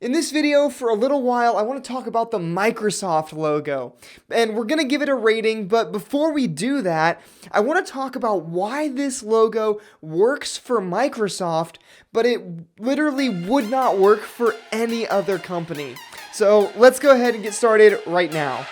In this video, for a little while, I want to talk about the Microsoft logo, and we're going to give it a rating, but before we do that, I want to talk about why this logo works for Microsoft, but it literally would not work for any other company. So let's go ahead and get started right now.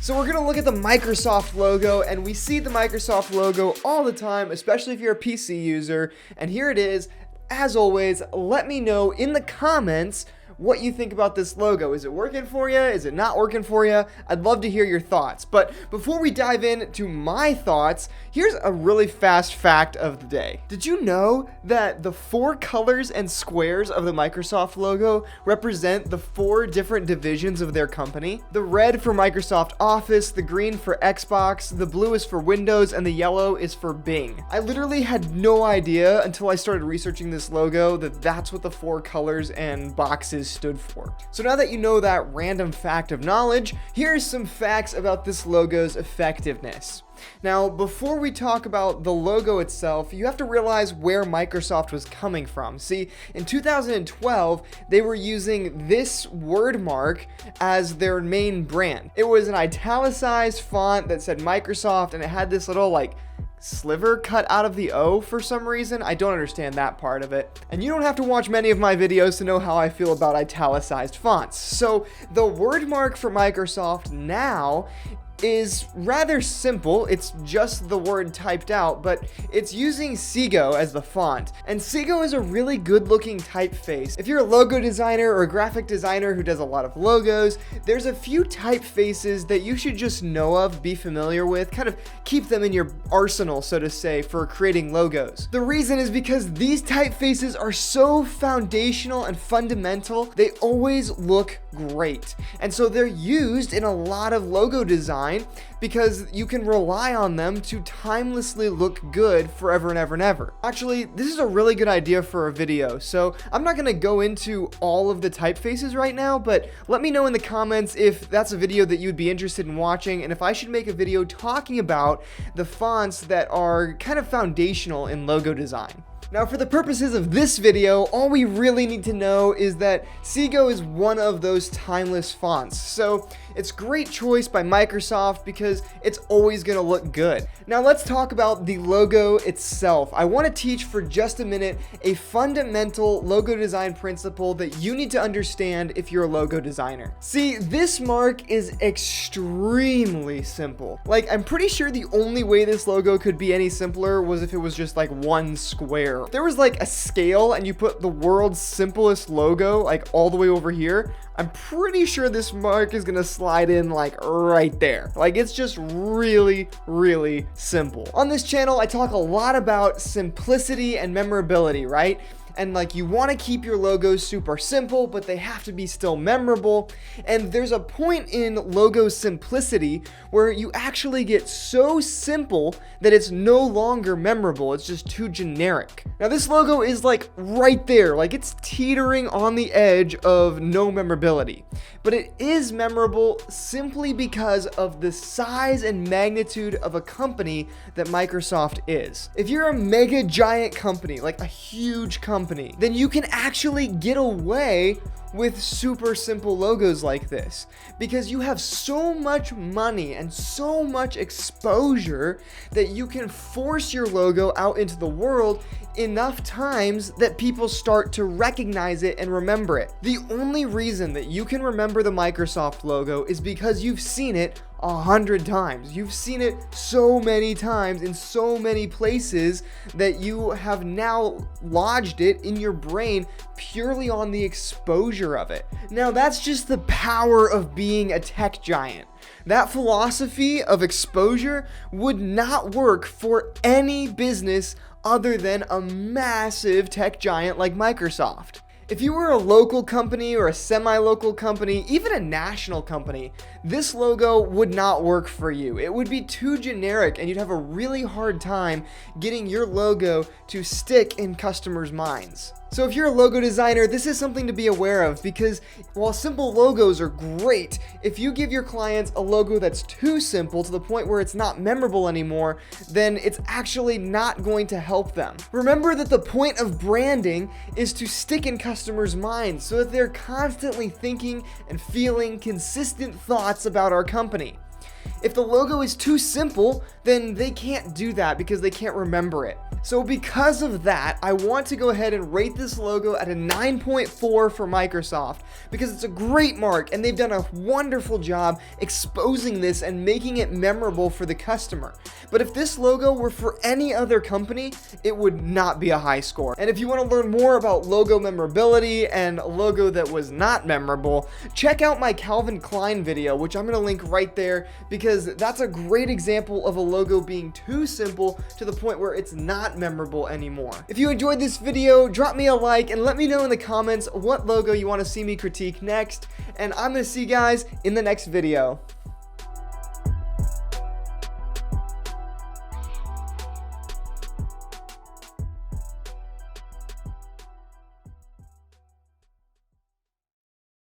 So we're going to look at the Microsoft logo, and we see the Microsoft logo all the time, especially if you're a PC user. And here it is. As always, let me know in the comments what you think about this logo. Is it working for you? Is it not working for you? I'd love to hear your thoughts. But before we dive into my thoughts, here's a really fast fact of the day. Did you know that the 4 colors and squares of the Microsoft logo represent the 4 different divisions of their company? The red for Microsoft Office, the green for Xbox, the blue is for Windows, and the yellow is for Bing. I literally had no idea until I started researching this logo that that's what the 4 colors and boxes stood for. So now that you know that random fact of knowledge, here's some facts about this logo's effectiveness. Now, before we talk about the logo itself, you have to realize where Microsoft was coming from. See, in 2012, they were using this word mark as their main brand. It was an italicized font that said Microsoft, and it had this little sliver cut out of the O for some reason. I don't understand that part of it. And you don't have to watch many of my videos to know how I feel about italicized fonts. So the word mark for Microsoft now is rather simple. It's just the word typed out, but it's using Seago as the font. And Seago is a really good looking typeface. If you're a logo designer or a graphic designer who does a lot of logos, there's a few typefaces that you should just know of, be familiar with, kind of keep them in your arsenal, so to say, for creating logos. The reason is because these typefaces are so foundational and fundamental, they always look great. And so they're used in a lot of logo design because you can rely on them to timelessly look good forever and ever and ever. Actually, this is a really good idea for a video, so I'm not going to go into all of the typefaces right now, but let me know in the comments if that's a video that you'd be interested in watching, and if I should make a video talking about the fonts that are kind of foundational in logo design. Now, for the purposes of this video, all we really need to know is that Seago is one of those timeless fonts. So it's a great choice by Microsoft because it's always going to look good. Now let's talk about the logo itself. I want to teach for just a minute a fundamental logo design principle that you need to understand if you're a logo designer. See, this mark is extremely simple. I'm pretty sure the only way this logo could be any simpler was if it was just one square. If there was a scale and you put the world's simplest logo all the way over here, I'm pretty sure this mark is gonna slide in right there. It's just really, really simple. On this channel, I talk a lot about simplicity and memorability, right? And you want to keep your logos super simple, but they have to be still memorable. And there's a point in logo simplicity where you actually get so simple that it's no longer memorable. It's just too generic. Now this logo is right there. It's teetering on the edge of no memorability. But it is memorable simply because of the size and magnitude of a company that Microsoft is. If you're a mega giant company, a huge company, then you can actually get away with super simple logos like this because you have so much money and so much exposure that you can force your logo out into the world enough times that people start to recognize it and remember it. The only reason that you can remember the Microsoft logo is because you've seen it 100 times. You've seen it so many times in so many places that you have now lodged it in your brain purely on the exposure of it. Now that's just the power of being a tech giant. That philosophy of exposure would not work for any business other than a massive tech giant like Microsoft. If you were a local company or a semi-local company, even a national company, this logo would not work for you. It would be too generic and you'd have a really hard time getting your logo to stick in customers' minds. So if you're a logo designer, this is something to be aware of, because while simple logos are great, if you give your clients a logo that's too simple to the point where it's not memorable anymore, then it's actually not going to help them. Remember that the point of branding is to stick in customers' minds so that they're constantly thinking and feeling consistent thoughts about our company. If the logo is too simple, then they can't do that because they can't remember it. So because of that, I want to go ahead and rate this logo at a 9.4 for Microsoft, because it's a great mark and they've done a wonderful job exposing this and making it memorable for the customer. But if this logo were for any other company, it would not be a high score. And if you want to learn more about logo memorability and a logo that was not memorable, check out my Calvin Klein video, which I'm going to link right there, because that's a great example of a logo being too simple to the point where it's not memorable anymore. If you enjoyed this video, drop me a like and let me know in the comments what logo you want to see me critique next, and I'm going to see you guys in the next video.